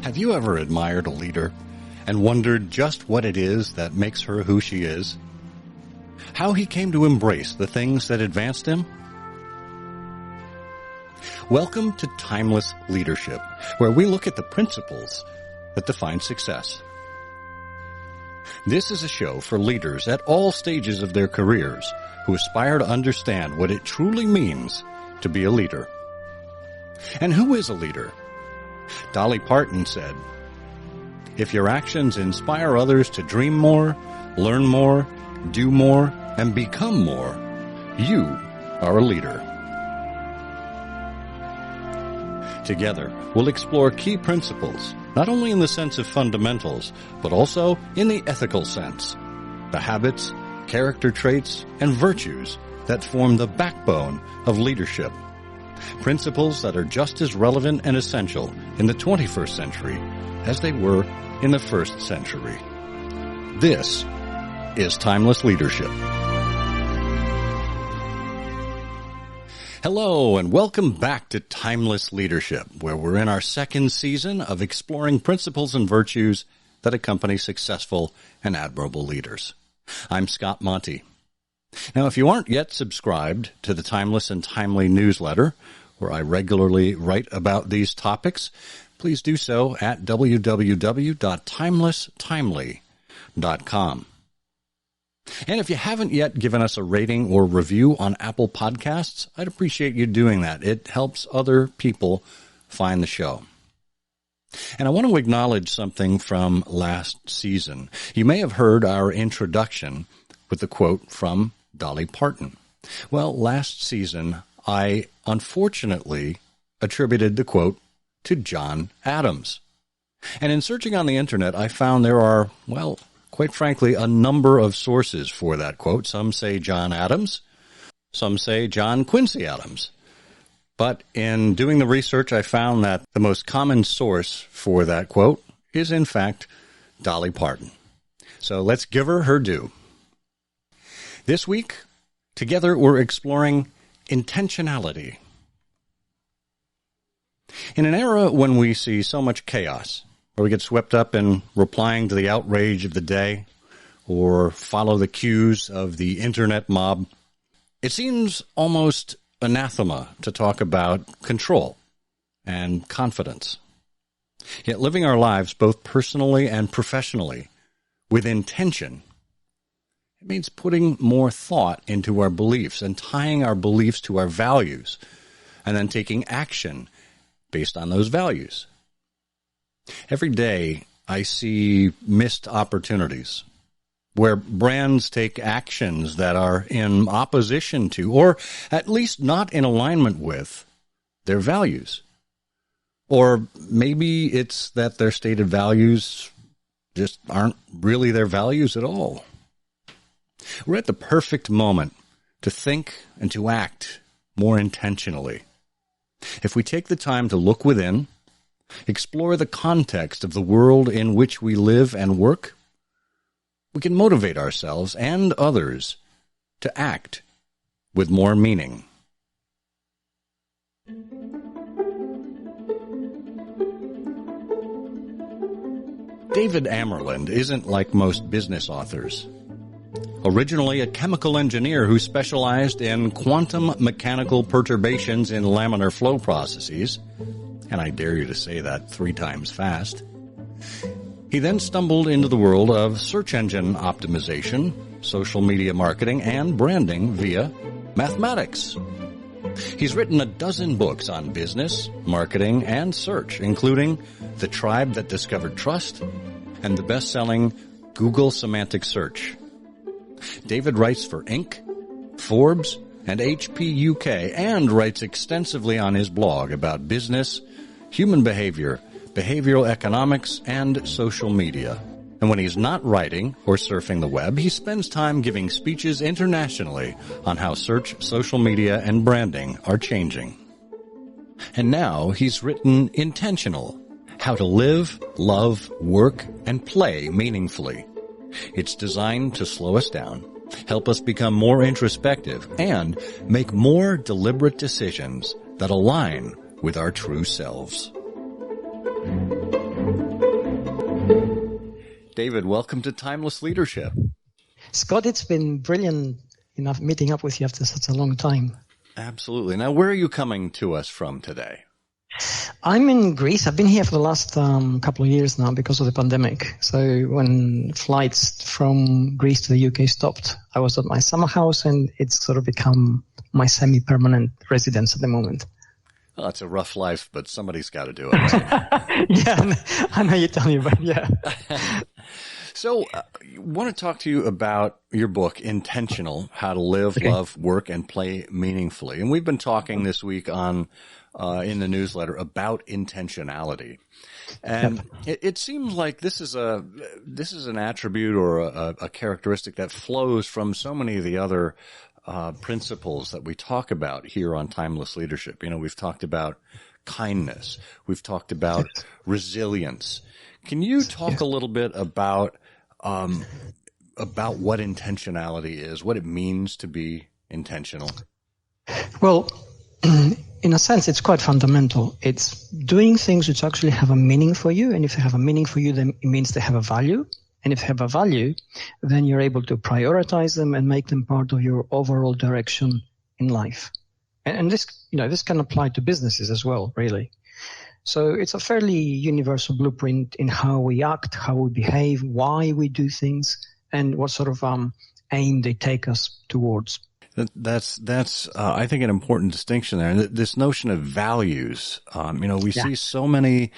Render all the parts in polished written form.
Have you ever admired a leader and wondered just what it is that makes her who she is? How he came to embrace the things that advanced him? Welcome to Timeless Leadership, where we look at the principles that define success. This is a show for leaders at all stages of their careers who aspire to understand what it truly means to be a leader. And who is a leader? Dolly Parton said, "If your actions inspire others to dream more, learn more, do more, and become more, you are a leader." Together, we'll explore key principles, not only in the sense of fundamentals, but also in the ethical sense, the habits, character traits, and virtues that form the backbone of leadership. Principles that are just as relevant and essential in the 21st century as they were in the first century. This is Timeless Leadership. Hello, and welcome back to Timeless Leadership, where we're in our second season of exploring principles and virtues that accompany successful and admirable leaders. I'm Scott Monty. Now, if you aren't yet subscribed to the Timeless and Timely newsletter, where I regularly write about these topics, please do so at www.timelesstimely.com. And if you haven't yet given us a rating or review on Apple Podcasts, I'd appreciate you doing that. It helps other people find the show. And I want to acknowledge something from last season. You may have heard our introduction with the quote from Dolly Parton. Well, last season, I unfortunately attributed the quote to John Adams. And in searching on the internet, I found there are, well, quite frankly, a number of sources for that quote. Some say John Adams, some say John Quincy Adams. But in doing the research, I found that the most common source for that quote is, in fact, Dolly Parton. So let's give her her due. This week, together we're exploring intentionality. In an era when we see so much chaos, where we get swept up in replying to the outrage of the day or follow the cues of the internet mob, it seems almost anathema to talk about control and confidence. Yet living our lives both personally and professionally with intention, it means putting more thought into our beliefs and tying our beliefs to our values and then taking action based on those values. Every day, I see missed opportunities where brands take actions that are in opposition to, or at least not in alignment with, their values. Or maybe it's that their stated values just aren't really their values at all. We're at the perfect moment to think and to act more intentionally. If we take the time to look within, explore the context of the world in which we live and work, we can motivate ourselves and others to act with more meaning. David Amerland isn't like most business authors. Originally a chemical engineer who specialized in quantum mechanical perturbations in laminar flow processes, and I dare you to say that 3 times fast. He then stumbled into the world of search engine optimization, social media marketing, and branding via mathematics. He's written a dozen books on business, marketing, and search, including The Tribe That Discovered Trust and the best-selling Google Semantic Search. David writes for Inc., Forbes, and HP UK, and writes extensively on his blog about business, human behavior, behavioral economics, and social media. And when he's not writing or surfing the web, he spends time giving speeches internationally on how search, social media, and branding are changing. And now he's written Intentional, How to Live, Love, Work, and Play Meaningfully. It's designed to slow us down, help us become more introspective, and make more deliberate decisions that align with our true selves. David, welcome to Timeless Leadership. Scott, it's been brilliant meeting up with you after such a long time. Absolutely. Now, where are you coming to us from today? I'm in Greece. I've been here for the last couple of years now because of the pandemic. So when flights from Greece to the UK stopped, I was at my summer house, and it's sort of become my semi-permanent residence at the moment. Well, it's a rough life, but somebody's got to do it, right? Yeah, I know you're telling me, but yeah. So I want to talk to you about your book, Intentional, How to Live, Love, Work, and Play Meaningfully. And we've been talking this week on in the newsletter about intentionality. And it seems like this is an attribute or a characteristic that flows from so many of the other principles that we talk about here on Timeless Leadership. You know, we've talked about kindness. We've talked about resilience. Can you talk a little bit about what intentionality is, what it means to be intentional? Well, in a sense, it's quite fundamental. It's doing things which actually have a meaning for you. And if they have a meaning for you, then it means they have a value. And if they have a value, then you're able to prioritize them and make them part of your overall direction in life. And this can apply to businesses as well, really. So it's a fairly universal blueprint in how we act, how we behave, why we do things, and what sort of aim they take us towards. That's I think an important distinction there. And this notion of values, we see so many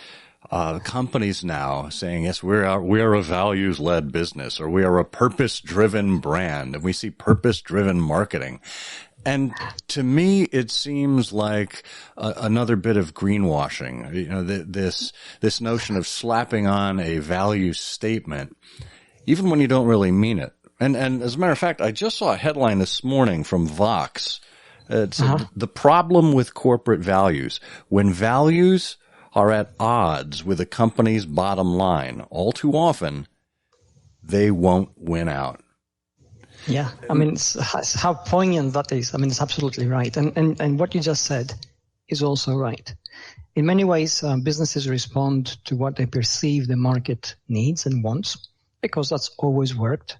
companies now saying, yes, we are a values-led business, or we are a purpose-driven brand, and we see purpose-driven marketing. And to me, it seems like another bit of greenwashing. You know, this notion of slapping on a value statement, even when you don't really mean it. And as a matter of fact, I just saw a headline this morning from Vox. It said, the problem with corporate values: when values are at odds with a company's bottom line, all too often, they won't win out. Yeah, I mean, it's how poignant that is. I mean, it's absolutely right. And what you just said is also right. In many ways, businesses respond to what they perceive the market needs and wants, because that's always worked.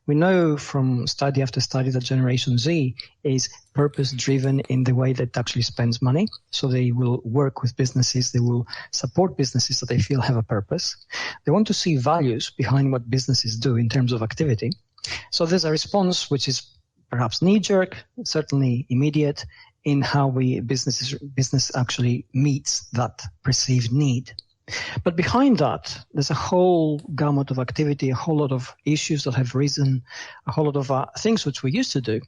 We know from study after study that Generation Z is purpose-driven in the way that it actually spends money. So they will work with businesses. They will support businesses that they feel have a purpose. They want to see values behind what businesses do in terms of activity. So there's a response which is perhaps knee-jerk, certainly immediate, in how business actually meets that perceived need. But behind that, there's a whole gamut of activity, a whole lot of issues that have risen, a whole lot of things which we used to do.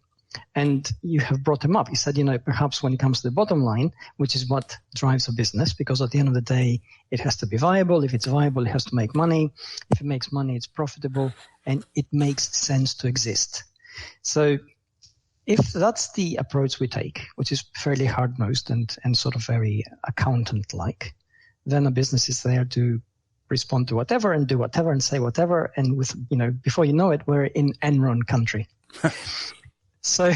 And you have brought them up. You said, perhaps when it comes to the bottom line, which is what drives a business, because at the end of the day, it has to be viable. If it's viable, it has to make money. If it makes money, it's profitable, and it makes sense to exist. So if that's the approach we take, which is fairly hard-nosed and sort of very accountant-like, then a business is there to respond to whatever and do whatever and say whatever. And before you know it, we're in Enron country. So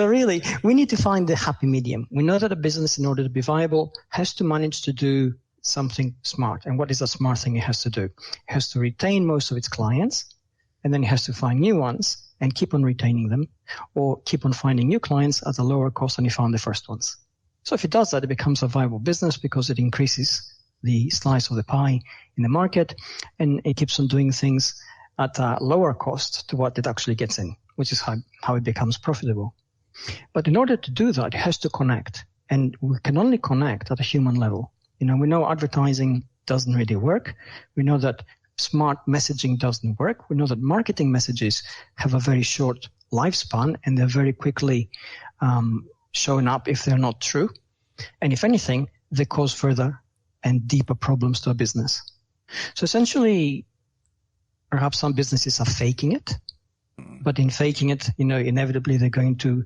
really, we need to find the happy medium. We know that a business, in order to be viable, has to manage to do something smart. And what is a smart thing it has to do? It has to retain most of its clients, and then it has to find new ones and keep on retaining them, or keep on finding new clients at a lower cost than it found the first ones. So if it does that, it becomes a viable business because it increases the slice of the pie in the market, and it keeps on doing things at a lower cost to what it actually gets in, which is how it becomes profitable. But in order to do that, it has to connect, and we can only connect at a human level. We know advertising doesn't really work. We know that smart messaging doesn't work. We know that marketing messages have a very short lifespan, and they're very quickly showing up if they're not true. And if anything, they cause further and deeper problems to a business. So essentially, perhaps some businesses are faking it, but in faking it, inevitably they're going to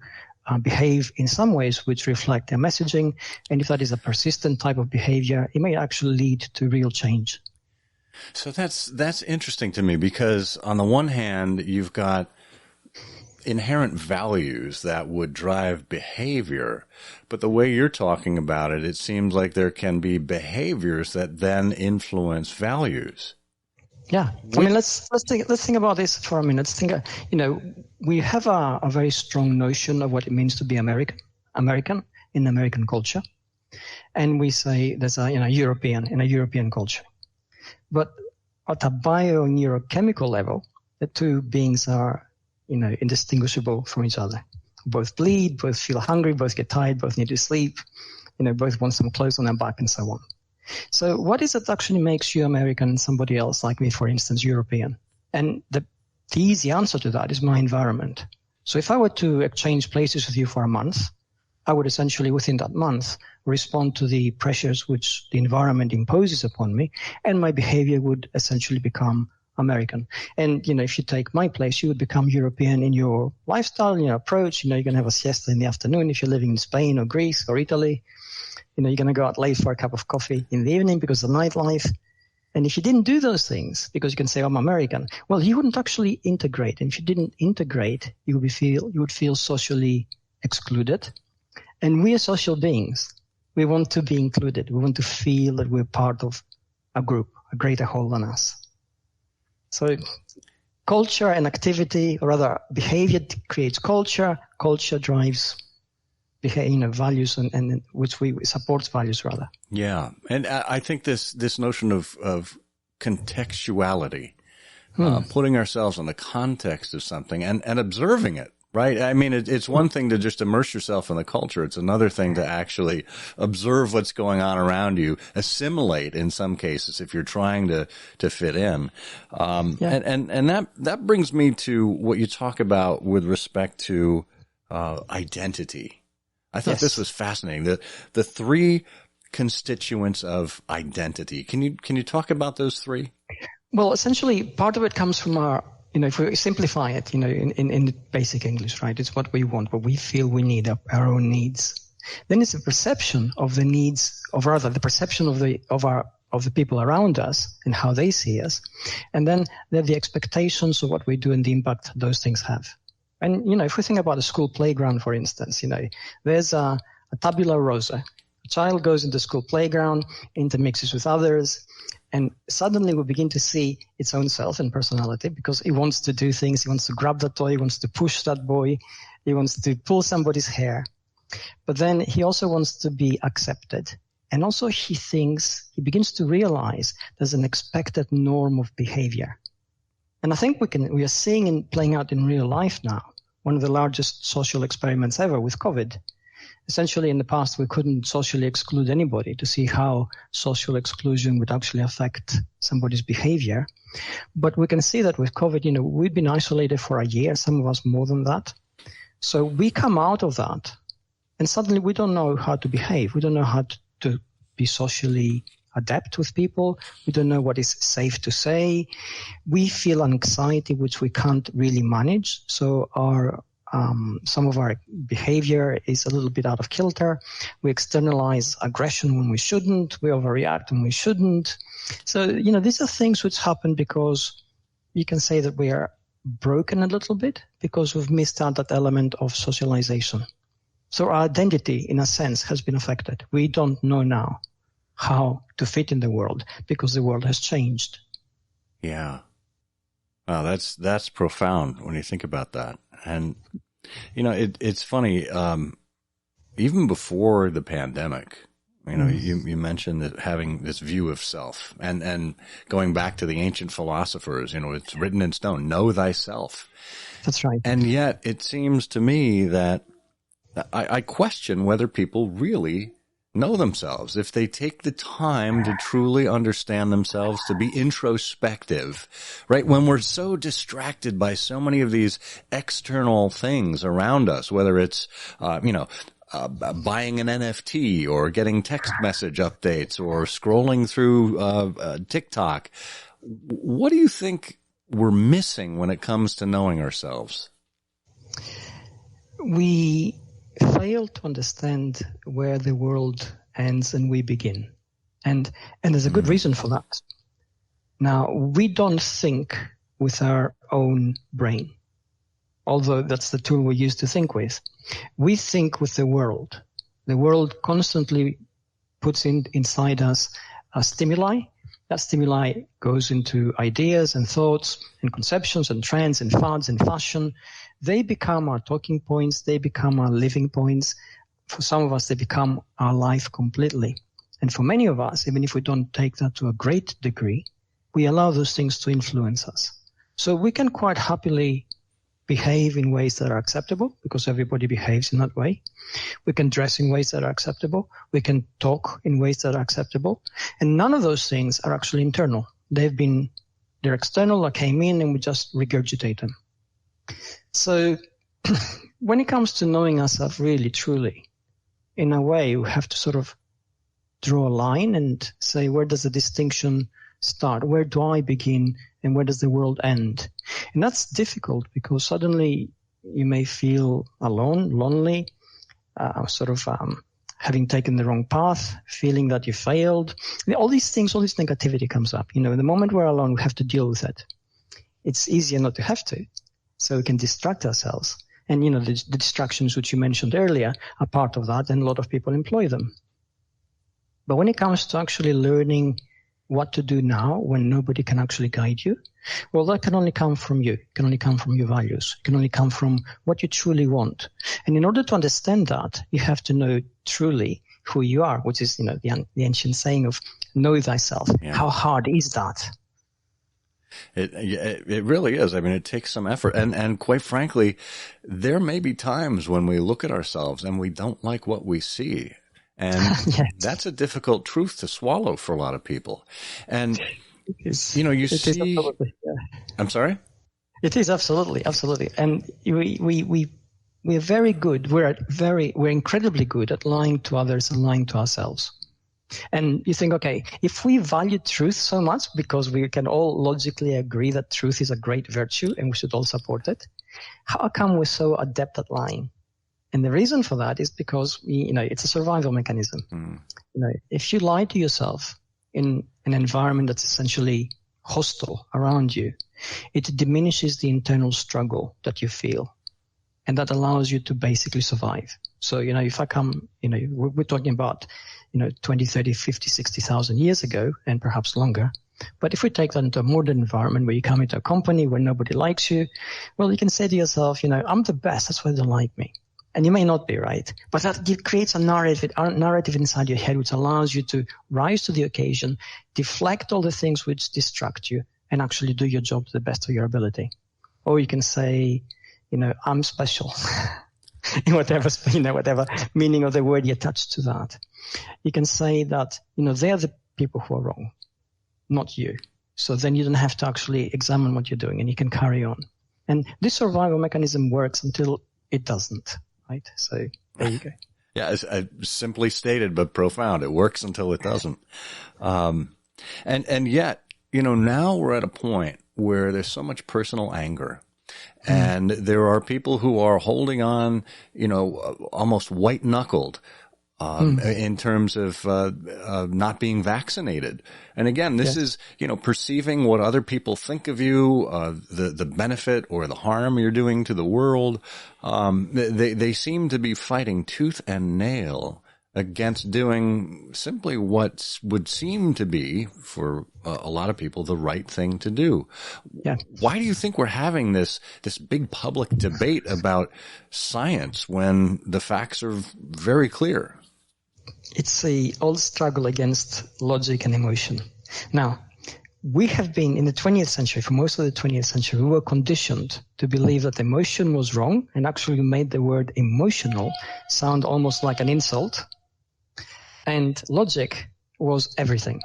behave in some ways which reflect their messaging. And if that is a persistent type of behavior, it may actually lead to real change. So that's interesting to me, because on the one hand, you've got inherent values that would drive behavior, but the way you're talking about it, it seems like there can be behaviors that then influence values. Yeah, I mean, let's think about this for a minute. Let's think, we have a very strong notion of what it means to be American in American culture, and we say there's a European culture. But at a bio-neurochemical level, the two beings are, indistinguishable from each other. Both bleed, both feel hungry, both get tired, both need to sleep, both want some clothes on their back, and so on. So what is it that actually makes you American and somebody else, like me, for instance, European? And the easy answer to that is my environment. So if I were to exchange places with you for a month, I would essentially, within that month, respond to the pressures which the environment imposes upon me, and my behavior would essentially become American. And, if you take my place, you would become European in your lifestyle, in your approach. You're going to have a siesta in the afternoon if you're living in Spain or Greece or Italy. You're going to go out late for a cup of coffee in the evening because of nightlife. And if you didn't do those things, because you can say, I'm American, well, you wouldn't actually integrate. And if you didn't integrate, you would feel socially excluded. And we are social beings. We want to be included. We want to feel that we're part of a group, a greater whole than us. So culture and activity, or rather behavior creates culture. Culture drives values, and which we supports values rather. Yeah, and I think this notion of contextuality, putting ourselves in the context of something and observing it. Right. I mean, it's one thing to just immerse yourself in the culture. It's another thing to actually observe what's going on around you, assimilate in some cases if you're trying to fit in. And that brings me to what you talk about with respect to identity. I thought this was fascinating. The three constituents of identity. Can you talk about those three? Well, essentially, part of it comes from our, if we simplify it, in basic English, right? It's what we want, what we feel we need, our own needs. Then it's a perception of the needs, or rather the perception of the people around us and how they see us. And then there are the expectations of what we do and the impact those things have. And, if we think about a school playground, for instance, there's a tabula rasa. A child goes into the school playground, intermixes with others, and suddenly we begin to see its own self and personality because he wants to do things. He wants to grab that toy. He wants to push that boy. He wants to pull somebody's hair. But then he also wants to be accepted. And also he begins to realize there's an expected norm of behavior. And I think we are seeing playing out in real life now, one of the largest social experiments ever with COVID. Essentially, in the past, we couldn't socially exclude anybody to see how social exclusion would actually affect somebody's behavior. But we can see that with COVID, we've been isolated for a year, some of us more than that. So we come out of that, and suddenly we don't know how to behave. We don't know how to be socially adept with people. We don't know what is safe to say. We feel anxiety, which we can't really manage. So some of our behavior is a little bit out of kilter. We externalize aggression when we shouldn't. We overreact when we shouldn't. So, these are things which happen because you can say that we are broken a little bit because we've missed out that element of socialization. So our identity, in a sense, has been affected. We don't know now how to fit in the world because the world has changed. Yeah. Wow, that's profound when you think about that. And, it's funny, even before the pandemic, you mentioned that having this view of self and going back to the ancient philosophers, it's written in stone, know thyself. That's right. And yet it seems to me that I question whether people really know themselves, if they take the time to truly understand themselves, to be introspective, right? When we're so distracted by so many of these external things around us, whether it's, buying an NFT or getting text message updates or scrolling through TikTok, what do you think we're missing when it comes to knowing ourselves? We fail to understand where the world ends and we begin. And there's a good reason for that. Now, we don't think with our own brain, although that's the tool we use to think with. We think with the world. The world constantly puts inside us stimuli, That stimuli goes into ideas and thoughts and conceptions and trends and fads and fashion. They become our talking points. They become our living points. For some of us, they become our life completely. And for many of us, even if we don't take that to a great degree, we allow those things to influence us. So we can quite happily behave in ways that are acceptable because everybody behaves in that way. We can dress in ways that are acceptable. We can talk in ways that are acceptable. And none of those things are actually internal. They're external, that came in, and we just regurgitate them. So when it comes to knowing ourselves really, truly, in a way, we have to sort of draw a line and say, where does the distinction start? Where do I begin and where does the world end? And that's difficult because suddenly you may feel alone, lonely, having taken the wrong path, feeling that you failed. All these things, all this negativity comes up. The moment we're alone, we have to deal with it. It's easier not to have to, so we can distract ourselves. And, the distractions which you mentioned earlier are part of that, and a lot of people employ them. But when it comes to actually learning what to do now when nobody can actually guide you, well, that can only come from you. It can only come from your values. It can only come from what you truly want. And in order to understand that, you have to know truly who you are, which is, the ancient saying of know thyself. Yeah. How hard is that? It really is. I mean, it takes some effort. And quite frankly, there may be times when we look at ourselves and we don't like what we see. And yes. That's a difficult truth to swallow for a lot of people. And, you see, yeah. I'm sorry? It is absolutely. And we're very good. We're incredibly good at lying to others and lying to ourselves. And you think, okay, if we value truth so much because we can all logically agree that truth is a great virtue and we should all support it, how come we're so adept at lying? And the reason for that is because it's a survival mechanism. If you lie to yourself in an environment that's essentially hostile around you, it diminishes the internal struggle that you feel. And that allows you to basically survive. So, if I come, we're talking about, 20, 30, 50, 60,000 years ago and perhaps longer. But if we take that into a modern environment where you come into a company where nobody likes you, well, you can say to yourself, I'm the best. That's why they don't like me. And you may not be right, but that creates a narrative inside your head which allows you to rise to the occasion, deflect all the things which distract you, and actually do your job to the best of your ability. Or you can say, I'm special, in whatever meaning of the word you attach to that. You can say that, they're the people who are wrong, not you. So then you don't have to actually examine what you're doing and you can carry on. And this survival mechanism works until it doesn't. Right. So there you go. Yeah, it's simply stated, but profound. It works until it doesn't. And yet, now we're at a point where there's so much personal anger. And there are people who are holding on, almost white knuckled, in terms of, not being vaccinated. And again, this is, perceiving what other people think of you, the benefit or the harm you're doing to the world. They seem to be fighting tooth and nail against doing simply what would seem to be, for a lot of people, the right thing to do. Yeah. Why do you think we're having this big public debate about science when the facts are very clear? It's a old struggle against logic and emotion. Now, we have been in the 20th century, for most of the 20th century, we were conditioned to believe that emotion was wrong and actually made the word emotional sound almost like an insult. And logic was everything.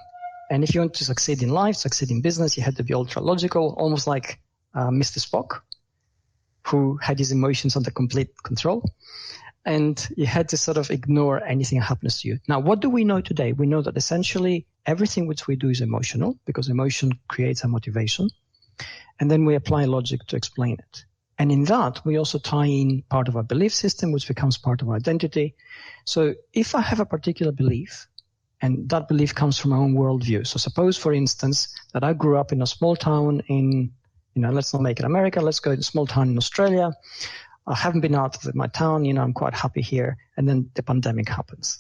And if you want to succeed in life, succeed in business, you had to be ultra logical, almost like Mr. Spock, who had his emotions under complete control. And you had to sort of ignore anything that happens to you. Now, what do we know today? We know that essentially everything which we do is emotional because emotion creates a motivation. And then we apply logic to explain it. And in that, we also tie in part of our belief system, which becomes part of our identity. So if I have a particular belief, and that belief comes from my own worldview. So suppose, for instance, that I grew up in a small town in, let's not make it America, let's go to a small town in Australia. I haven't been out of my town, I'm quite happy here. And then the pandemic happens.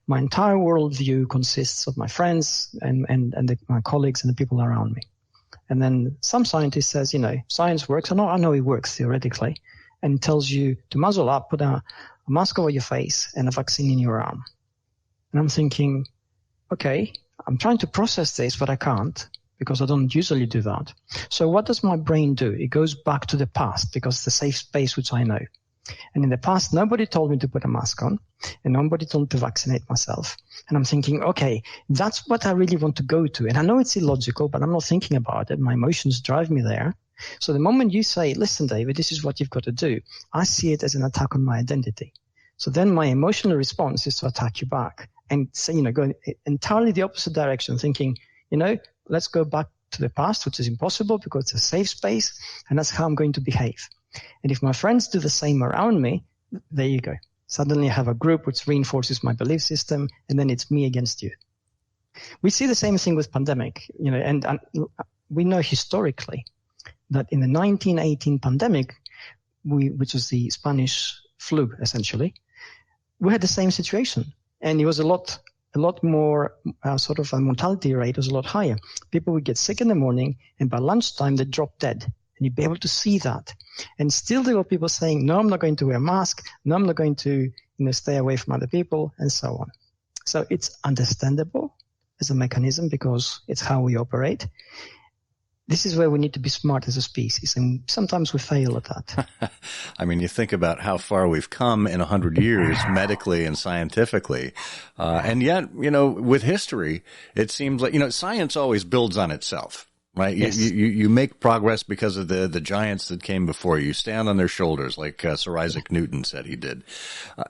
my entire worldview consists of my friends and my colleagues and the people around me. And then some scientist says, science works. I know it works theoretically, and tells you to muzzle up, put a mask over your face and a vaccine in your arm. And I'm thinking, okay, I'm trying to process this, but I can't, because I don't usually do that. So what does my brain do? It goes back to the past, because it's the safe space which I know. And in the past, nobody told me to put a mask on, and nobody told me to vaccinate myself. And I'm thinking, okay, that's what I really want to go to. And I know it's illogical, but I'm not thinking about it. My emotions drive me there. So the moment you say, listen, David, this is what you've got to do, I see it as an attack on my identity. So then my emotional response is to attack you back and say, go entirely the opposite direction, thinking, let's go back to the past, which is impossible because it's a safe space, and that's how I'm going to behave. And if my friends do the same around me, there you go. Suddenly I have a group which reinforces my belief system, and then it's me against you. We see the same thing with pandemic, and we know historically that in the 1918 pandemic, which was the Spanish flu, essentially, we had the same situation. And it was a lot more, sort of a mortality rate was a lot higher. People would get sick in the morning, and by lunchtime, they'd drop dead. And you'd be able to see that. And still there were people saying, no, I'm not going to wear a mask. No, I'm not going to stay away from other people, and so on. So it's understandable as a mechanism because it's how we operate. This is where we need to be smart as a species, and sometimes we fail at that. I mean, you think about how far we've come in 100 years, medically and scientifically. And yet, with history, it seems like, science always builds on itself. Right? Yes. You make progress because of the giants that came before you. You stand on their shoulders, like Sir Isaac Newton said he did.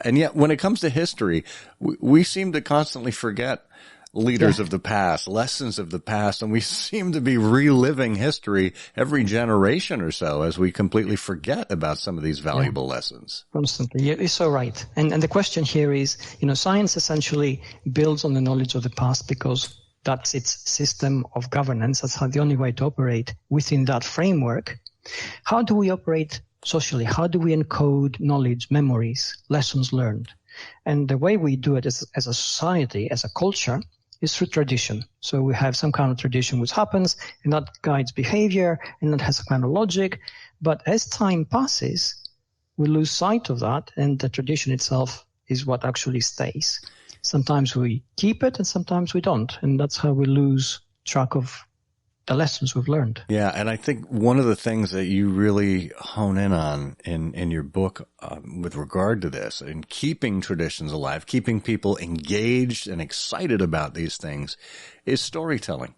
And yet, when it comes to history, we seem to constantly forget leaders of the past, lessons of the past, and we seem to be reliving history every generation or so as we completely forget about some of these valuable lessons. Constantly. You're so right. And the question here is, science essentially builds on the knowledge of the past because that's its system of governance. That's the only way to operate within that framework. How do we operate socially? How do we encode knowledge, memories, lessons learned? And the way we do it as a society, as a culture, is through tradition. So we have some kind of tradition which happens, and that guides behavior, and that has a kind of logic. But as time passes, we lose sight of that, and the tradition itself is what actually stays. Sometimes we keep it, and sometimes we don't. And that's how we lose track of the lessons we've learned. Yeah, and I think one of the things that you really hone in on in your book with regard to this, in keeping traditions alive, keeping people engaged and excited about these things, is storytelling.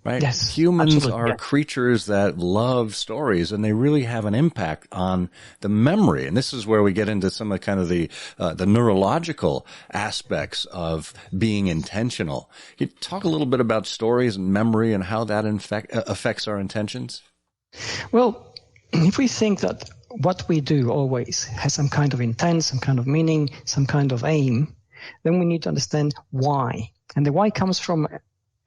Right? Yes, humans absolutely. are creatures that love stories, and they really have an impact on the memory. And this is where we get into some of kind of the neurological aspects of being intentional. Can you talk a little bit about stories and memory and how that affects our intentions? Well, if we think that what we do always has some kind of intent, some kind of meaning, some kind of aim, then we need to understand why. And the why comes from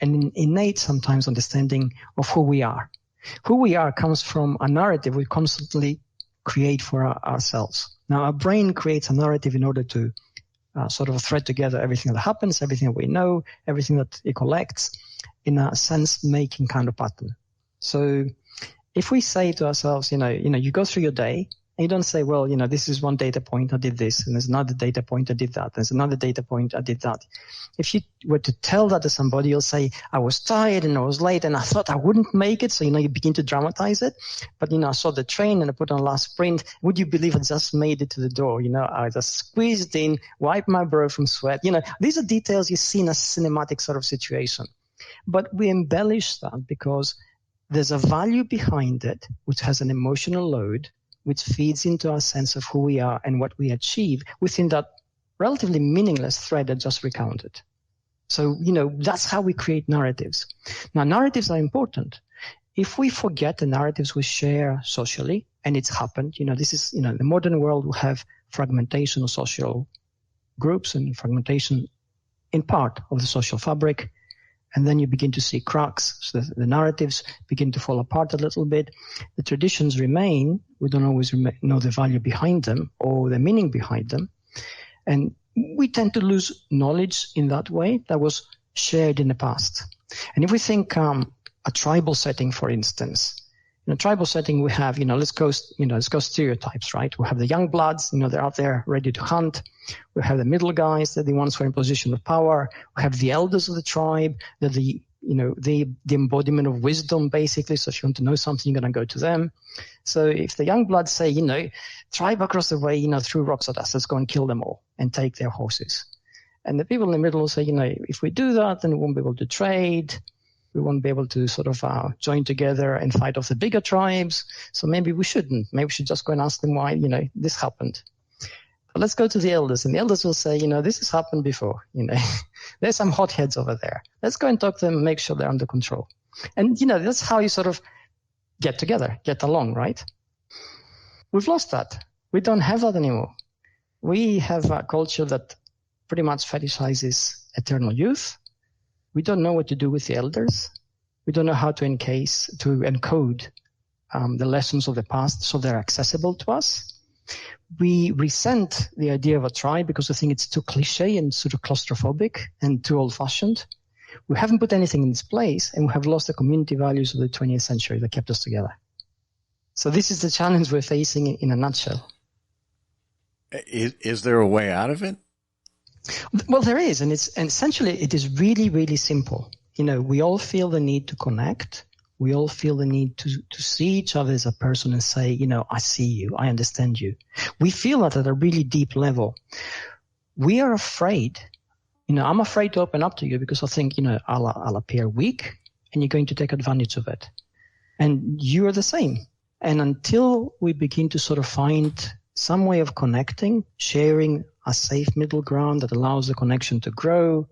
an innate sometimes understanding of who we are. Who we are comes from a narrative we constantly create for ourselves. Now, our brain creates a narrative in order to sort of thread together everything that happens, everything that we know, everything that it collects in a sense-making kind of pattern. So if we say to ourselves, you go through your day, and you don't say, well, this is one data point, I did this, and there's another data point, I did that, there's another data point, I did that. If you were to tell that to somebody, you'll say, I was tired and I was late and I thought I wouldn't make it. So, you begin to dramatize it. But, I saw the train and I put on last sprint. Would you believe I just made it to the door? I just squeezed in, wiped my brow from sweat. These are details you see in a cinematic sort of situation. But we embellish that because there's a value behind it, which has an emotional load, which feeds into our sense of who we are and what we achieve within that relatively meaningless thread I just recounted. So, that's how we create narratives. Now, narratives are important. If we forget the narratives we share socially, and it's happened, this is, the modern world will have fragmentation of social groups and fragmentation in part of the social fabric. And then you begin to see cracks. So the narratives begin to fall apart a little bit. The traditions remain. We don't always know the value behind them or the meaning behind them. And we tend to lose knowledge in that way that was shared in the past. And if we think a tribal setting, for instance, in a tribal setting, we have, let's go stereotypes, right? We have the young bloods, they're out there ready to hunt. We have the middle guys, they're the ones who are in position of power. We have the elders of the tribe, they're the embodiment of wisdom, basically. So if you want to know something, you're going to go to them. So if the young bloods say, tribe across the way, threw rocks at us, let's go and kill them all and take their horses. And the people in the middle will say, if we do that, then we won't be able to trade. We won't be able to sort of join together and fight off the bigger tribes. So maybe we shouldn't. Maybe we should just go and ask them why, this happened. But let's go to the elders. And the elders will say, this has happened before. There's some hotheads over there. Let's go and talk to them and make sure they're under control. And, that's how you sort of get together, get along, right? We've lost that. We don't have that anymore. We have a culture that pretty much fetishizes eternal youth. We don't know what to do with the elders. We don't know how to encode the lessons of the past so they're accessible to us. We resent the idea of a tribe because we think it's too cliche and sort of claustrophobic and too old-fashioned. We haven't put anything in its place, and we have lost the community values of the 20th century that kept us together. So this is the challenge we're facing in a nutshell. Is there a way out of it? Well, there is, and essentially it is really, really simple. We all feel the need to connect. We all feel the need to see each other as a person and say, I see you, I understand you. We feel that at a really deep level. We are afraid. I'm afraid to open up to you because I think, I'll appear weak and you're going to take advantage of it. And you're the same. And until we begin to sort of find some way of connecting, sharing a safe middle ground that allows the connection to grow,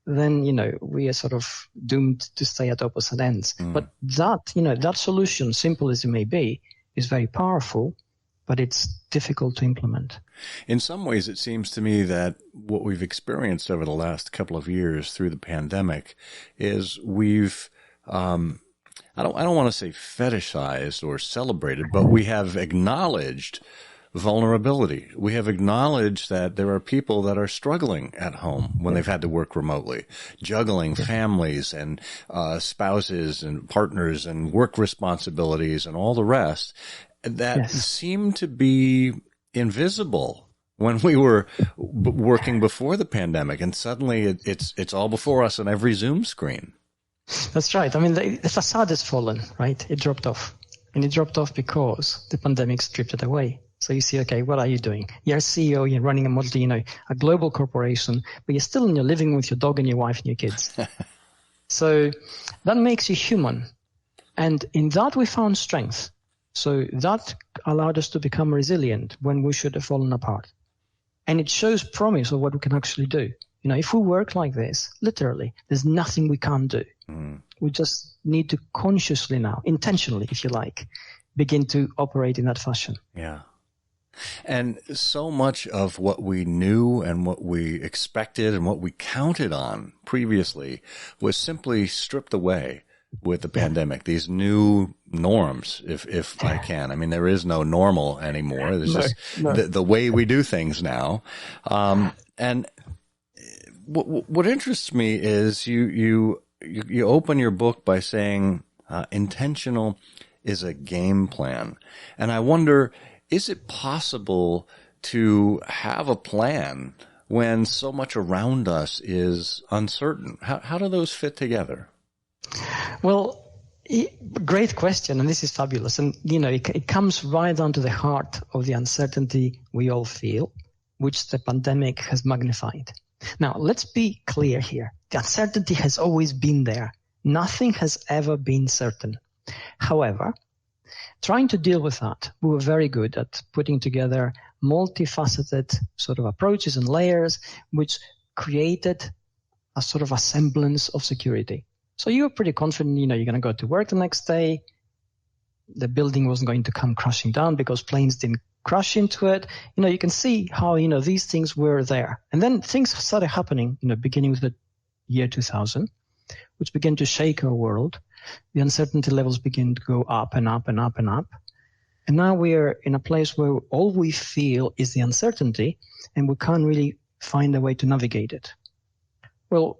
then, we are sort of doomed to stay at opposite ends. But that solution, simple as it may be, is very powerful, but it's difficult to implement. In some ways, it seems to me that what we've experienced over the last couple of years through the pandemic is we've, I don't want to say fetishized or celebrated, but we have acknowledged vulnerability. We have acknowledged that there are people that are struggling at home when they've had to work remotely, juggling families and spouses and partners and work responsibilities and all the rest that seemed to be invisible when we were working before the pandemic. And suddenly it's all before us on every Zoom screen. That's right. I mean, the facade has fallen, right? It dropped off. And it dropped off because the pandemic stripped it away. So you see, okay, what are you doing? You're a CEO, you're running a global corporation, but you're still in your living room with your dog and your wife and your kids. So that makes you human. And in that we found strength. So that allowed us to become resilient when we should have fallen apart. And it shows promise of what we can actually do. If we work like this, literally, there's nothing we can't do. We just need to consciously now, intentionally, if you like, begin to operate in that fashion. Yeah. And so much of what we knew and what we expected and what we counted on previously was simply stripped away with the pandemic. These new norms, if I can. I mean, there is no normal anymore. There's just the way we do things now. And what interests me is you open your book by saying intentional is a game plan. And I wonder, is it possible to have a plan when so much around us is uncertain? How do those fit together? Well, great question, and this is fabulous. And, it comes right down to the heart of the uncertainty we all feel, which the pandemic has magnified. Now, let's be clear here. The uncertainty has always been there. Nothing has ever been certain. However, trying to deal with that, we were very good at putting together multifaceted sort of approaches and layers, which created a sort of a semblance of security. So you were pretty confident, you're going to go to work the next day. The building wasn't going to come crashing down because planes didn't crash into it. You can see how, these things were there. And then things started happening, beginning with the year 2000, which began to shake our world. The uncertainty levels begin to go up and up and up and up. And now we're in a place where all we feel is the uncertainty, and we can't really find a way to navigate it. Well,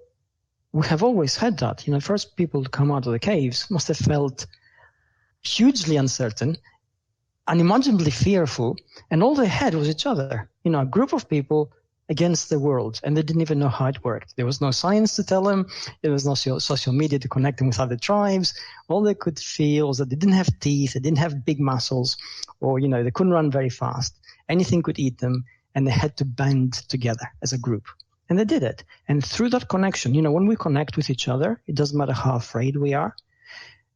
we have always had that. First people to come out of the caves must have felt hugely uncertain, unimaginably fearful, and all they had was each other. A group of people against the world, and they didn't even know how it worked. There was no science to tell them. There was no social media to connect them with other tribes. All they could feel was that they didn't have teeth, they didn't have big muscles, or, they couldn't run very fast. Anything could eat them, and they had to band together as a group. And they did it. And through that connection, when we connect with each other, it doesn't matter how afraid we are,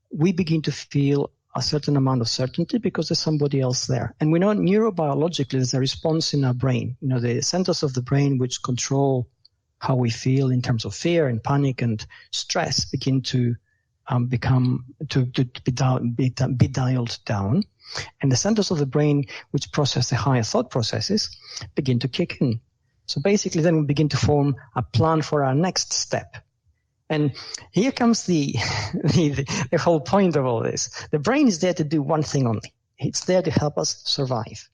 we begin to feel a certain amount of certainty because there's somebody else there. And we know neurobiologically there's a response in our brain. The centers of the brain which control how we feel in terms of fear and panic and stress begin to be dialed down. And the centers of the brain which process the higher thought processes begin to kick in. So basically then we begin to form a plan for our next step. And here comes the whole point of all this. The brain is there to do one thing only. It's there to help us survive.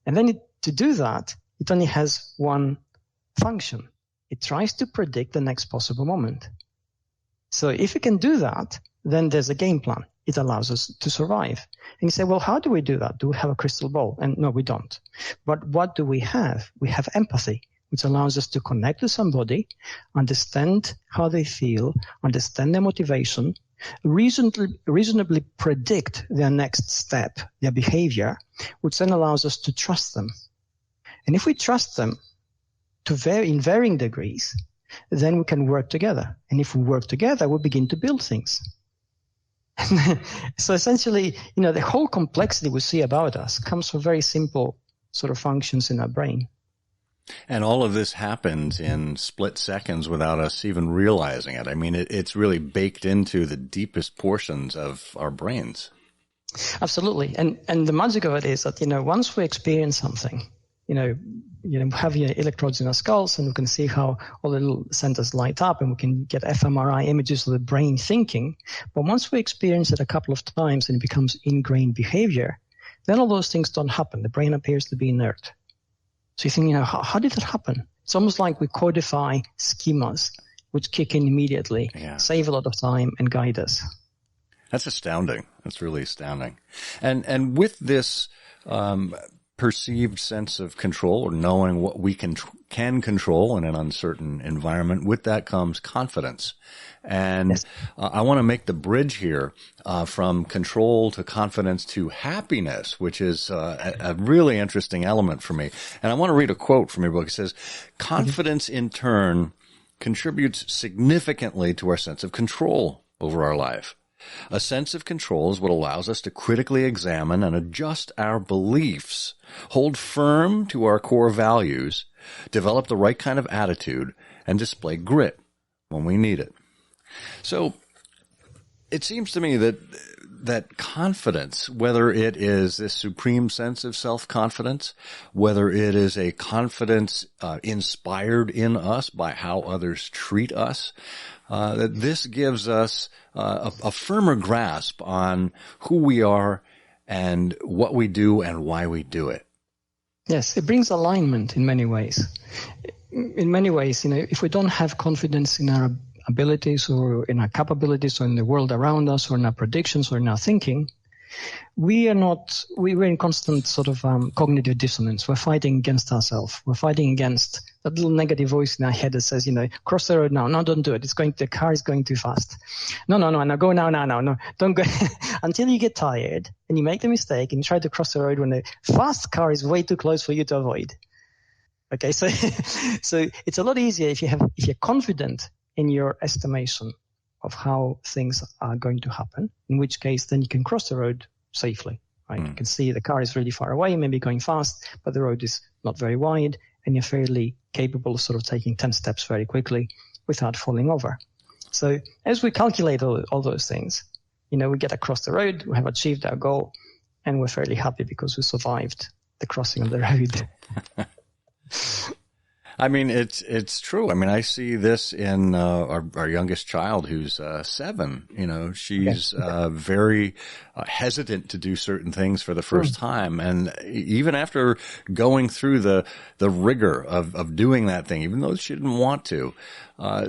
And then to do that, it only has one function. It tries to predict the next possible moment. So if it can do that, then there's a game plan. It allows us to survive. And you say, well, how do we do that? Do we have a crystal ball? And no, we don't. But what do we have? We have empathy, which allows us to connect with somebody, understand how they feel, understand their motivation, reasonably predict their next step, their behavior, which then allows us to trust them. And if we trust them in varying degrees, then we can work together. And if we work together, we begin to build things. So essentially, the whole complexity we see about us comes from very simple sort of functions in our brain. And all of this happens in split seconds without us even realizing it. I mean, it's really baked into the deepest portions of our brains. Absolutely. And the magic of it is that, once we experience something, have your electrodes in our skulls and we can see how all the little centers light up and we can get fMRI images of the brain thinking. But once we experience it a couple of times and it becomes ingrained behavior, then all those things don't happen. The brain appears to be inert. So you think, how did that happen? It's almost like we codify schemas which kick in immediately, save a lot of time, and guide us. That's astounding. That's really astounding. And with this perceived sense of control, or knowing what we can control in an uncertain environment, with that comes confidence. And yes. I want to make the bridge here from control to confidence to happiness, which is a really interesting element for me. And I want to read a quote from your book. It says, confidence in turn contributes significantly to our sense of control over our life. A sense of control is what allows us to critically examine and adjust our beliefs, hold firm to our core values, develop the right kind of attitude, and display grit when we need it. So it seems to me that confidence, whether it is this supreme sense of self-confidence, whether it is a confidence inspired in us by how others treat us, that this gives us a firmer grasp on who we are and what we do and why we do it. Yes, it brings alignment in many ways. In many ways, if we don't have confidence in our abilities or in our capabilities or in the world around us or in our predictions or in our thinking, we're in constant sort of cognitive dissonance. We're fighting against ourselves. We're fighting against that little negative voice in our head that says, cross the road now. No, don't do it. The car is going too fast. No, go now. No, don't go until you get tired and you make the mistake and you try to cross the road when the fast car is way too close for you to avoid. Okay, so it's a lot easier if you're confident in your estimation of how things are going to happen, in which case then you can cross the road safely, right? You can see the car is really far away, maybe going fast, but the road is not very wide, and you're fairly capable of sort of taking 10 steps very quickly without falling over. So as we calculate all those things, we get across the road, we have achieved our goal, and we're fairly happy because we survived the crossing of the road. I mean, it's true. I mean, I see this in our youngest child, who's 7. You know, she's very hesitant to do certain things for the first time, and even after going through the rigor of doing that thing, even though she didn't want to,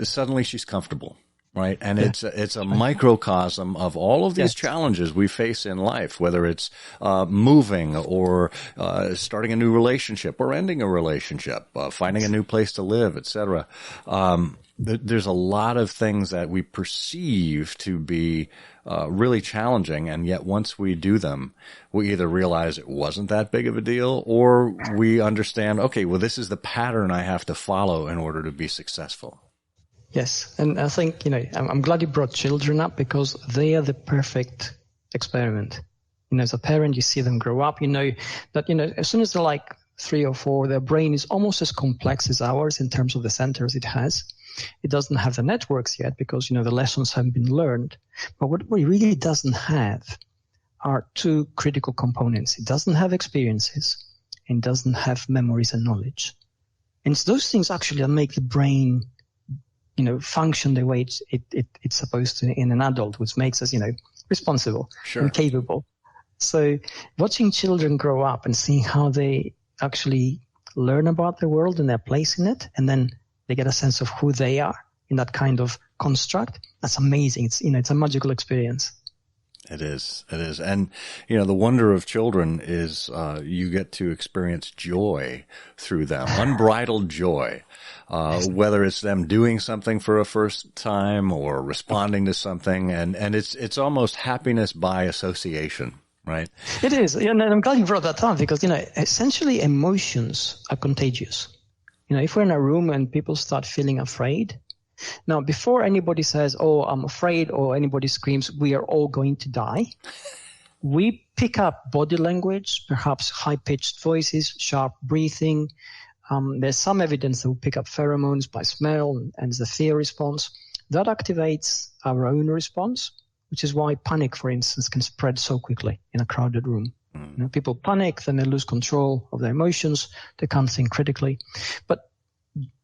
suddenly she's comfortable. Right. And it's a microcosm of all of these challenges we face in life, whether it's moving or starting a new relationship or ending a relationship, finding a new place to live, etc. There's a lot of things that we perceive to be really challenging, and yet once we do them, we either realize it wasn't that big of a deal, or we understand, okay, well, this is the pattern I have to follow in order to be successful. Yes, and I think, I'm glad you brought children up, because they are the perfect experiment. As a parent, you see them grow up, you know that, as soon as they're like 3 or 4, their brain is almost as complex as ours in terms of the centers it has. It doesn't have the networks yet because, the lessons haven't been learned. But what it really doesn't have are 2 critical components. It doesn't have experiences and doesn't have memories and knowledge. And it's those things actually that make the brain function the way it's supposed to in an adult, which makes us, responsible and capable. So watching children grow up and seeing how they actually learn about the world and their place in it, and then they get a sense of who they are in that kind of construct, that's amazing. It's a magical experience. It is. And, the wonder of children is you get to experience joy through them, unbridled joy, whether it's them doing something for a first time or responding to something. And it's almost happiness by association, right? It is. And I'm glad you brought that up because, essentially emotions are contagious. If we're in a room and people start feeling afraid, now, before anybody says, oh, I'm afraid, or anybody screams, we are all going to die, we pick up body language, perhaps high-pitched voices, sharp breathing. There's some evidence that we pick up pheromones by smell and the fear response. That activates our own response, which is why panic, for instance, can spread so quickly in a crowded room. People panic, then they lose control of their emotions. They can't think critically. But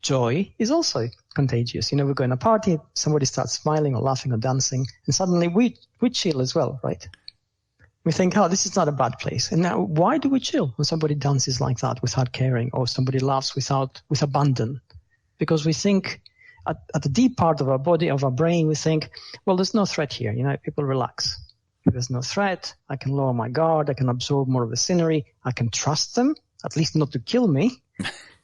joy is also contagious. We go in a party, somebody starts smiling or laughing or dancing, and suddenly we chill as well, right? We think, oh, this is not a bad place. And now, why do we chill when somebody dances like that without caring, or somebody laughs with abandon? Because we think at the deep part of our body, of our brain, we think, well, there's no threat here. People relax. If there's no threat, I can lower my guard, I can absorb more of the scenery, I can trust them, at least not to kill me.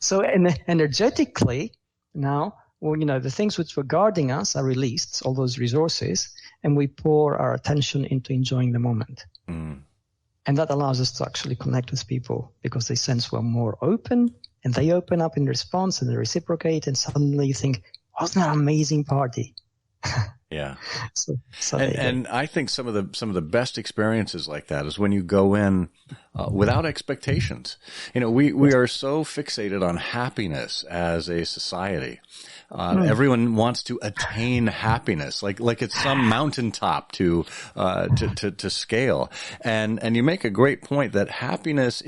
So energetically, now, the things which were guarding us are released, all those resources, and we pour our attention into enjoying the moment. And that allows us to actually connect with people because they sense we're more open, and they open up in response and they reciprocate, and suddenly you think, wasn't that an amazing party? Yeah. So and I think some of the best experiences like that is when you go in without expectations. We are so fixated on happiness as a society. Everyone wants to attain happiness, like it's some mountaintop to scale. And you make a great point that happiness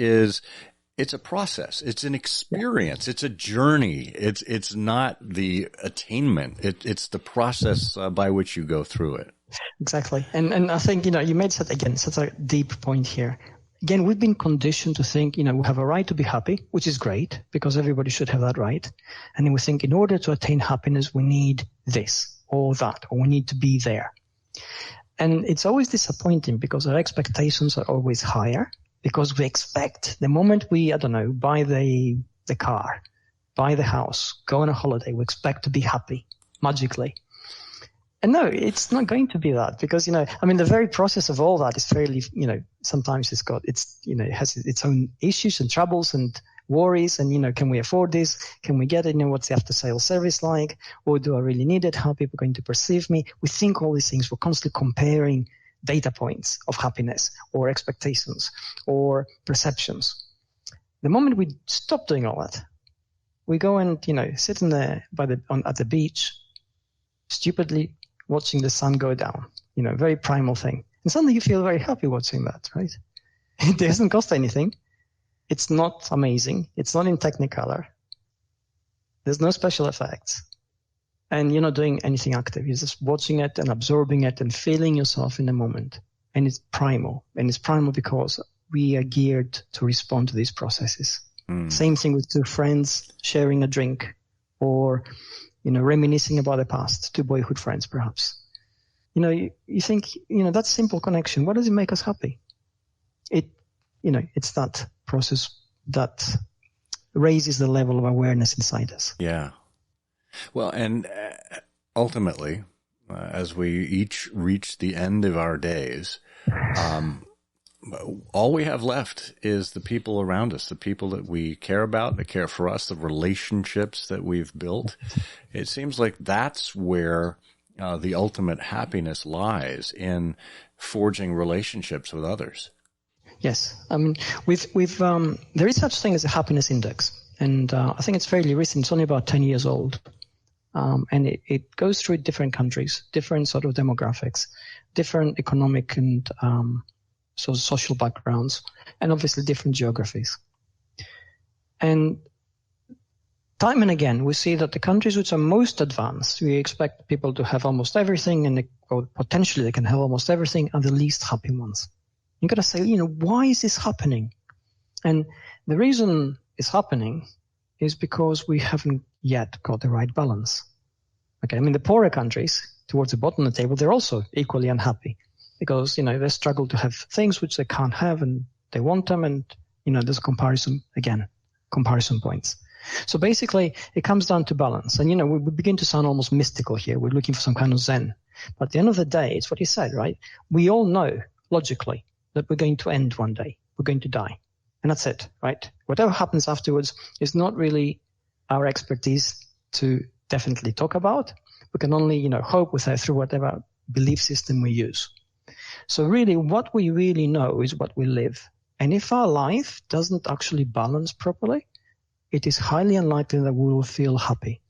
it's a process. It's an experience. It's a journey. It's not the attainment. It's the process by which you go through it. Exactly. And I think, you made such a deep point here. Again, we've been conditioned to think, we have a right to be happy, which is great because everybody should have that right. And then we think in order to attain happiness, we need this or that, or we need to be there. And it's always disappointing because our expectations are always higher. Because we expect the moment we, buy the car, buy the house, go on a holiday, we expect to be happy magically. And no, it's not going to be that because, the very process of all that is fairly, sometimes it has its own issues and troubles and worries and, can we afford this? Can we get it? What's the after sales service like? Or do I really need it? How are people going to perceive me? We think all these things. We're constantly comparing data points of happiness or expectations or perceptions. The moment we stop doing all that, we go and, sit at the beach, stupidly watching the sun go down, very primal thing. And suddenly you feel very happy watching that, right? It doesn't cost anything. It's not amazing. It's not in Technicolor. There's no special effects. And you're not doing anything active. You're just watching it and absorbing it and feeling yourself in the moment. And it's primal. And it's primal because we are geared to respond to these processes. Same thing with two friends sharing a drink or, reminiscing about the past, two boyhood friends perhaps. You think, that simple connection, what does it make us happy? It's that process that raises the level of awareness inside us. Yeah. Well, and ultimately, as we each reach the end of our days, all we have left is the people around us, the people that we care about, that care for us, the relationships that we've built. It seems like that's where the ultimate happiness lies, in forging relationships with others. Yes. I mean, there is such thing as a happiness index. And I think it's fairly recent. It's only about 10 years old. And it goes through different countries, different sort of demographics, different economic and social backgrounds, and obviously different geographies. And time and again, we see that the countries which are most advanced, we expect people to have almost everything, and potentially they can have almost everything, are the least happy ones. You've got to say, why is this happening? And the reason it's happening is because we haven't yet got the right balance. Okay, I mean, the poorer countries towards the bottom of the table, they're also equally unhappy because, they struggle to have things which they can't have and they want them. And, there's comparison points. So basically, it comes down to balance. And, we begin to sound almost mystical here. We're looking for some kind of Zen. But at the end of the day, it's what you said, right? We all know logically that we're going to end one day. We're going to die. And that's it, right? Whatever happens afterwards is not really our expertise to definitely talk about. We can only, hope through whatever belief system we use. So really, what we really know is what we live. And if our life doesn't actually balance properly, it is highly unlikely that we will feel happy.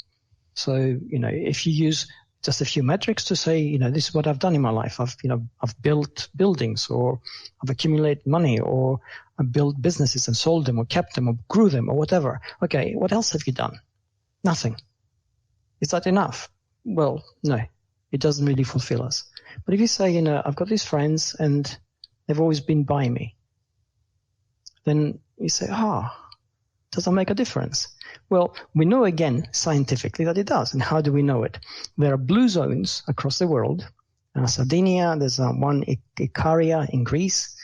So, if you use just a few metrics to say, this is what I've done in my life. I've built buildings, or I've accumulated money, or I've built businesses and sold them or kept them or grew them or whatever. Okay, what else have you done? Nothing. Is that enough? Well, no, it doesn't really fulfill us. But if you say, I've got these friends and they've always been by me, then you say, does that make a difference? Well, we know again scientifically that it does. And how do we know it? There are blue zones across the world. Sardinia, there's one Ikaria in Greece.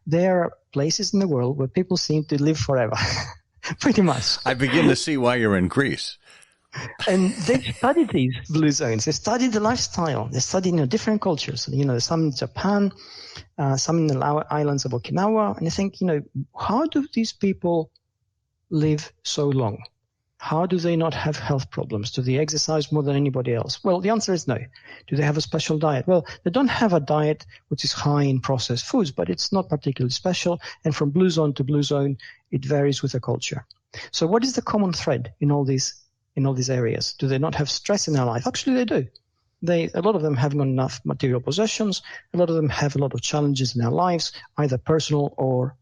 There are places in the world where people seem to live forever, pretty much. I begin to see why you're in Greece. And they've studied these blue zones. They studied the lifestyle. They studied different cultures. Some in Japan, some in the islands of Okinawa. And I think, how do these people live so long? How do they not have health problems? Do they exercise more than anybody else? Well, the answer is no. Do they have a special diet? Well, they don't have a diet which is high in processed foods, but it's not particularly special. And from blue zone to blue zone, it varies with the culture. So what is the common thread in all these areas? Do they not have stress in their life? Actually, they do. A lot of them haven't got enough material possessions. A lot of them have a lot of challenges in their lives, either personal or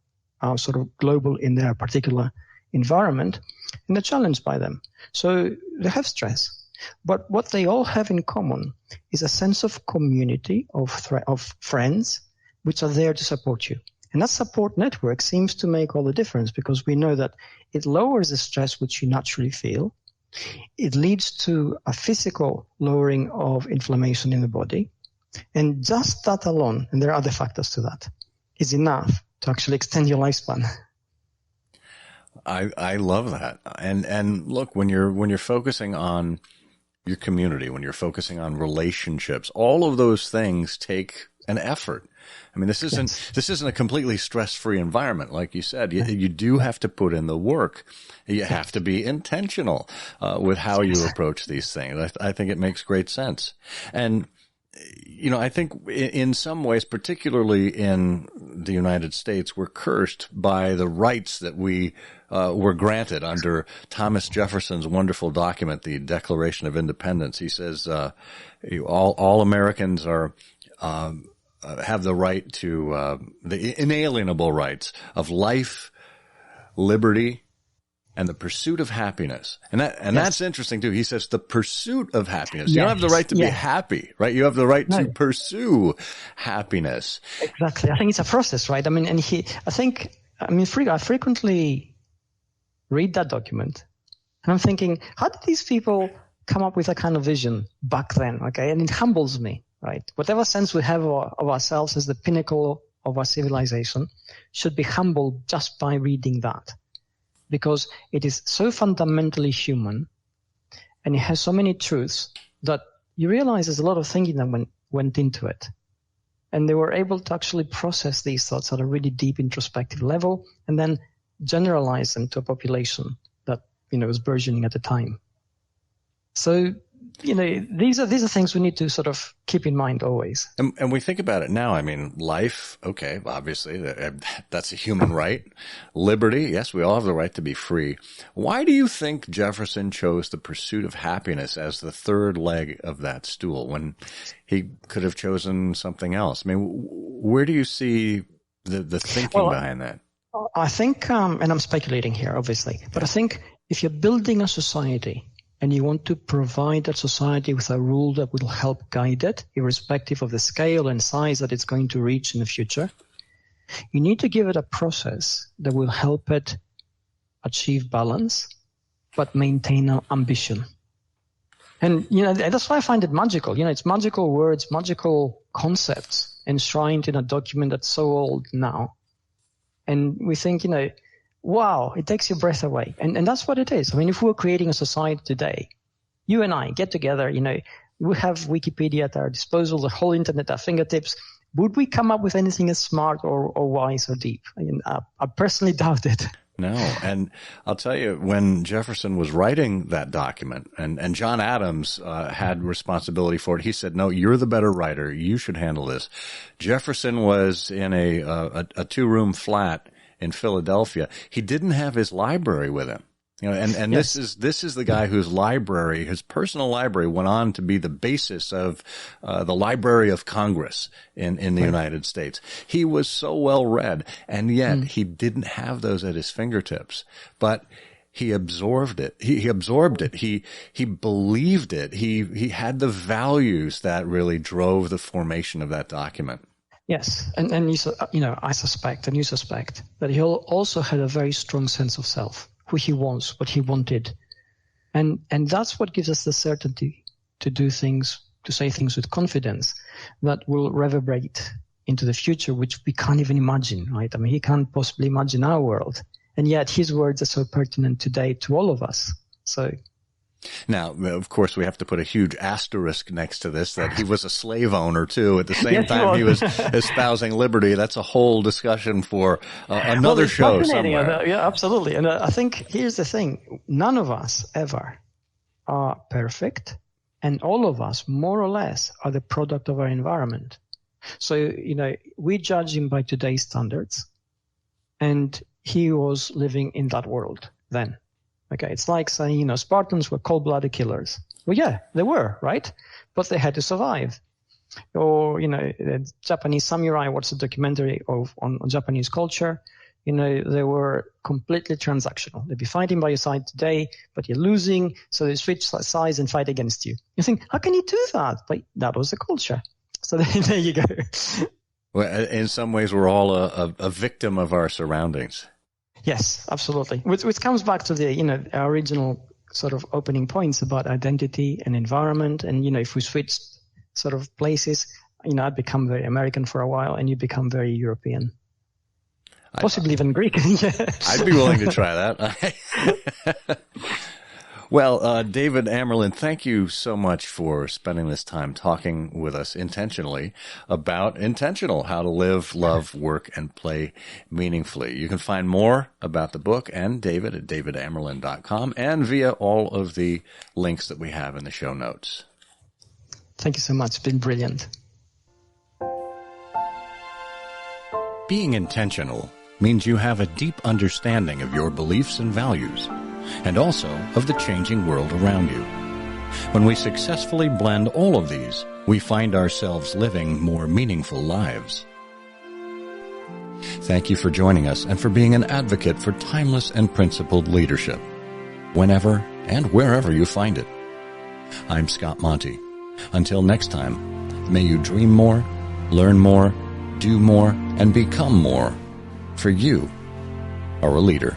sort of global in their particular environment, and they're challenged by them. So they have stress. But what they all have in common is a sense of community, of friends, which are there to support you. And that support network seems to make all the difference, because we know that it lowers the stress which you naturally feel. It leads to a physical lowering of inflammation in the body. And just that alone, and there are other factors to that, is enough to actually extend your lifespan. I love that. And look, when you're focusing on your community, when you're focusing on relationships, all of those things take an effort. I mean, this isn't a completely stress-free environment, like you said. You do have to put in the work. You have to be intentional with how you approach these things. I think it makes great sense. And I think in some ways, particularly in the United States, we're cursed by the rights that we were granted under Thomas Jefferson's wonderful document, the Declaration of Independence. He says all Americans have the right to the inalienable rights of life, liberty, and the pursuit of happiness. And that's interesting too. He says the pursuit of happiness. You Yes. don't have the right to be Yes. happy, right? You have the right No. to pursue happiness. Exactly. I think it's a process, right? I mean, I frequently read that document and I'm thinking, how did these people come up with that kind of vision back then? Okay. And it humbles me, right? Whatever sense we have of ourselves as the pinnacle of our civilization should be humbled just by reading that, because it is so fundamentally human and it has so many truths that you realize there's a lot of thinking that went into it. And they were able to actually process these thoughts at a really deep introspective level and then generalize them to a population that, was burgeoning at the time. So, these are things we need to sort of keep in mind always. And we think about it now. I mean, life, okay, obviously, that's a human right. Liberty, yes, we all have the right to be free. Why do you think Jefferson chose the pursuit of happiness as the third leg of that stool when he could have chosen something else? I mean, where do you see the thinking behind that? I think, and I'm speculating here, obviously, but I think if you're building a society and you want to provide that society with a rule that will help guide it, irrespective of the scale and size that it's going to reach in the future, you need to give it a process that will help it achieve balance, but maintain ambition. And, that's why I find it magical. It's magical words, magical concepts enshrined in a document that's so old now. And we think, wow, it takes your breath away. And that's what it is. I mean, if we're creating a society today, you and I get together, we have Wikipedia at our disposal, the whole internet at our fingertips. Would we come up with anything as smart or wise or deep? I personally doubt it. No. And I'll tell you, when Jefferson was writing that document and John Adams had responsibility for it, he said, no, you're the better writer. You should handle this. Jefferson was in a two-room flat in Philadelphia. He didn't have his library with him. And yes. This is the guy whose library, his personal library, went on to be the basis of the Library of Congress in the United States. He was so well read, and yet he didn't have those at his fingertips. But he absorbed it. He absorbed it. He believed it. He had the values that really drove the formation of that document. Yes, and I suspect, and you suspect, that he also had a very strong sense of self, who he was, what he wanted. And that's what gives us the certainty to do things, to say things with confidence that will reverberate into the future, which we can't even imagine, right? I mean, he can't possibly imagine our world. And yet his words are so pertinent today to all of us. So now, of course, we have to put a huge asterisk next to this, that he was a slave owner, too. At the same time, he was espousing liberty. That's a whole discussion for another show somewhere. Yeah, absolutely. And I think here's the thing. None of us ever are perfect, and all of us, more or less, are the product of our environment. So, we judge him by today's standards, and he was living in that world then. Okay, it's like saying, Spartans were cold-blooded killers. Well, yeah, they were, right? But they had to survive. Or, the Japanese samurai, what's a documentary on Japanese culture? They were completely transactional. They'd be fighting by your side today, but you're losing, so they switch sides and fight against you. You think, how can you do that? But that was the culture. So there you go. Well, in some ways, we're all a victim of our surroundings. Yes, absolutely. Which comes back to the, our original sort of opening points about identity and environment. And, if we switch sort of places, I'd become very American for a while and you become very European. Possibly even Greek. Yeah. I'd be willing to try that. Well, David Amerland, thank you so much for spending this time talking with us intentionally about intentional, how to live, love, work, and play meaningfully. You can find more about the book and David at davidamerland.com and via all of the links that we have in the show notes. Thank you so much. It's been brilliant. Being intentional means you have a deep understanding of your beliefs and values, and also of the changing world around you. When we successfully blend all of these, we find ourselves living more meaningful lives. Thank you for joining us and for being an advocate for timeless and principled leadership, whenever and wherever you find it. I'm Scott Monty. Until next time, may you dream more, learn more, do more, and become more, for you are a leader.